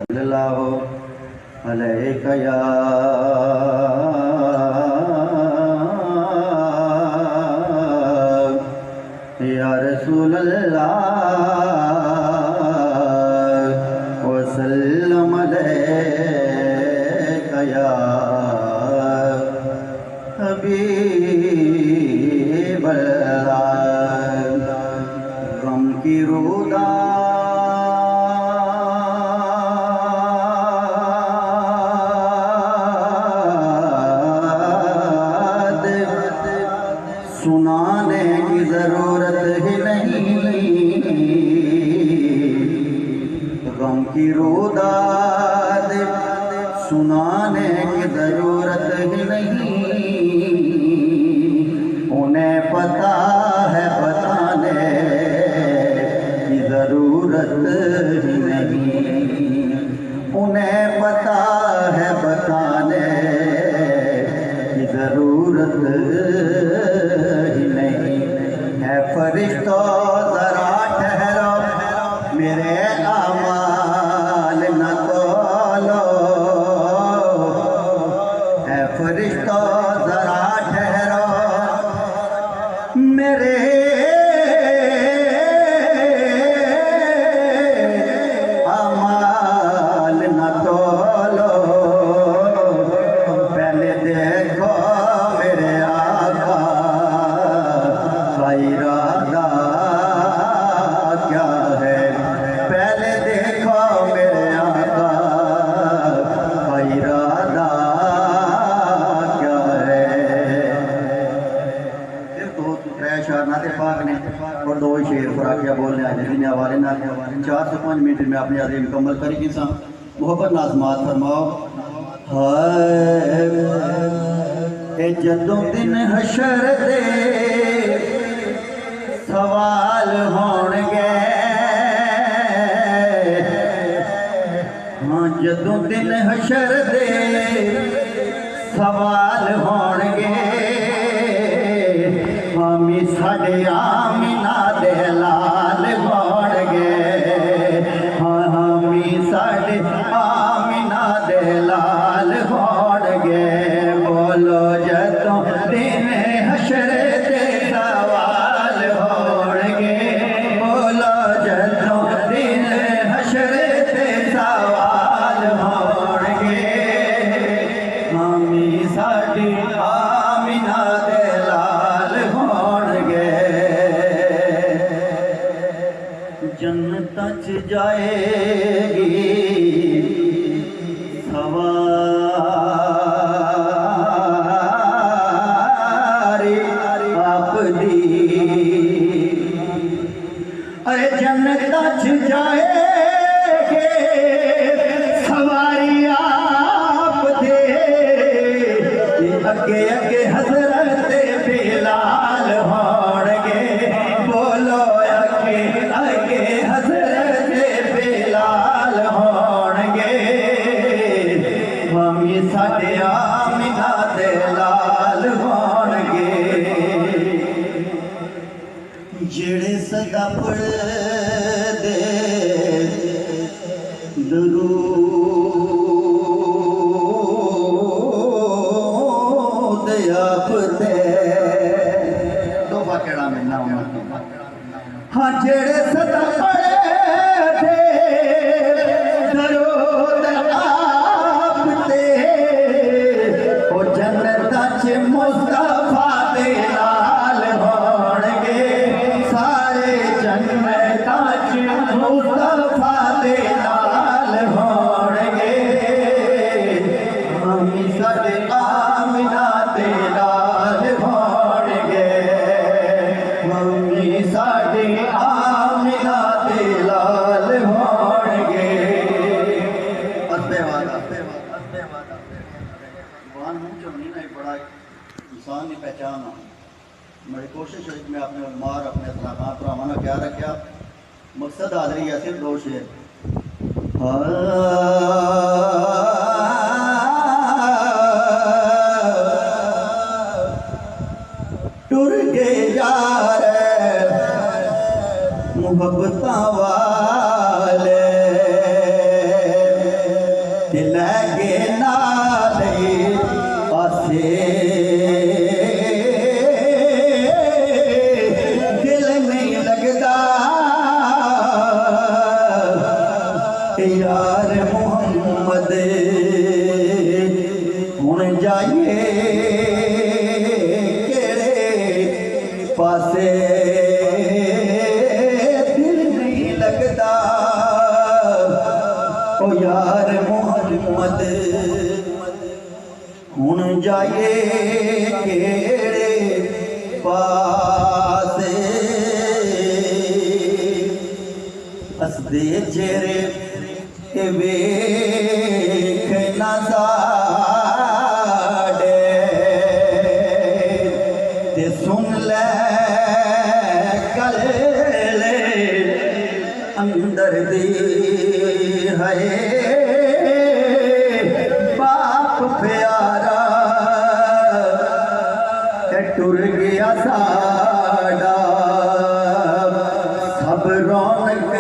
सल्लल्लाहु अलैहि या रसूलल्लाह वसल्लम अलैका या हबीबल्लाह। गम की रूदा सुनाने की ज़रूरत ही नहीं, गम की रुदाद सुनाने की ज़रूरत ही नहीं। उन्हें पता है बताने की ज़रूरत ही नहीं, उन्हें पता है बताने की ज़रूरत फरिश्तों ज़रा ठहरो, मेरे आमाल न तोलो। है फरिश्तों ज़रा ठहरो, मेरे आमाल न तोलो। पहले देखो मेरे आका का इरादा क्या है, पहले देखो मेरे आका का इरादा क्या है। फिर दो त्रै शार नाते पाक ने और दो शेर खुराकिया बोलने आए जिन्हें हवाले ना 4 से 5 मिनट में अपनी आदमी मुकम्मल करी कि मोहब्बत नाजमात फरमाओ। हाय जदों दिन हशर दे सवाल होणगे, हाँ जदों दिन हशर दे सवाल होणगे। हामी साडे आमिना दे लाल होणगे, हाँ हामी साडे आमिना दे लाल होणगे। बोलो जदों दिन हशर दे सवाल होणगे, बोलो जदों दिन हशर दे सवाल होणगे। हामी साडी आमिना दे लाल होणगे। जन्नत च जाएगी सवारी आपदी, अरे जन्नत च जाएगे सवारी आप दे। अगे अगे हजरत बिलाल होणगे, बोलो अगे अगे हजरत बिलाल होणगे। हामी साडे आमिना दे लाल होणगे। जेड़े सदा पढ़दे दरूद आपदे, तोहफा केड़ा मिलना होना। हाँ जेड़े सदा पढ़दे दरूद आपदे, ओ जन्नत च मुस्तफा दे लाल होणगे। सारे जन्नत च मुस्तफा दे लाल होणगे। हामी साडे आमिना दे लाल होणगे, हामी साडे आमिना दे लाल होणगे। ज़ुबान मुँह चो नहीं नहीं पड़ा इंसान की पहचान हो। मेरी कोशिश है कि मैं अपने मार अपने सलाखात रामाना क्या रखा। मकसद हाजरी है सिर्फ 2 शेर। टुर गए यार मोहब्बत वाले, यार मुहम्मद हुण जाइए केड़े पासे दिल नहीं लगता ओ यार मुहम्मद हुण जाइए केड़े पासे हसदे चेहरे वेख ना साडे ते सुन ले गले अंदर दी है बाप प्यारा टुर गया साडा सब रौनक